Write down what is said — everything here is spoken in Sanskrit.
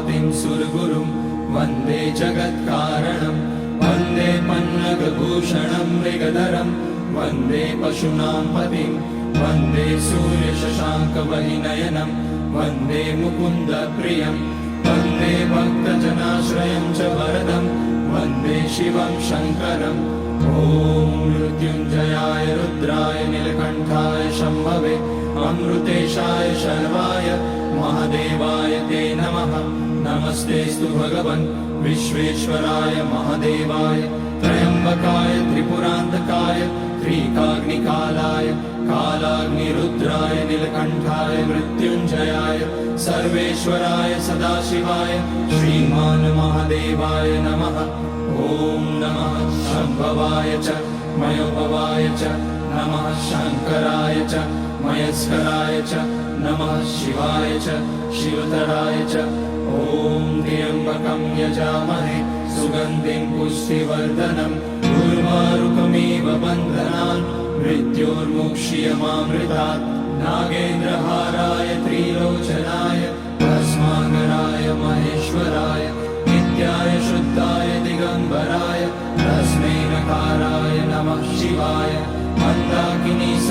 पतिं सुरगुरुं वन्दे जगत्कारणं वन्दे पन्नगभूषणं मृगधरं वन्दे पशूनां पतिं वन्दे सूर्यशशाङ्कवहिनयनं वन्दे मुकुन्दप्रियं वन्दे भक्तजनाश्रयं च वरदं वन्दे शिवं शङ्करम् ॐ मृत्युञ्जयाय रुद्राय नीलकण्ठाय शम्भवे अमृतेशाय शर्वाय महादेवाय ते नमः। नमस्तेस्तु भगवन् विश्वेश्वराय महादेवाय त्र्यम्बकाय त्रिपुरान्तकाय त्रिकाग्निकालाय कालाग्निरुद्राय नीलकण्ठाय मृत्युञ्जयाय सर्वेश्वराय सदाशिवाय श्रीमान् महादेवाय नमः। ॐ नमः शम्भवाय च मयोभवाय च नमः शङ्कराय च मयस्कराय च नमः शिवाय च शिवतराय च ॐ त्र्यम्बकं यजामहे सुगन्धिं पुष्टिवर्धनम् उर्वारुकमिव बन्धनान् मृत्योर्मुक्ष्यमामृतात् नागेन्द्रहाराय त्रिलोचनाय भस्माकराय महेश्वराय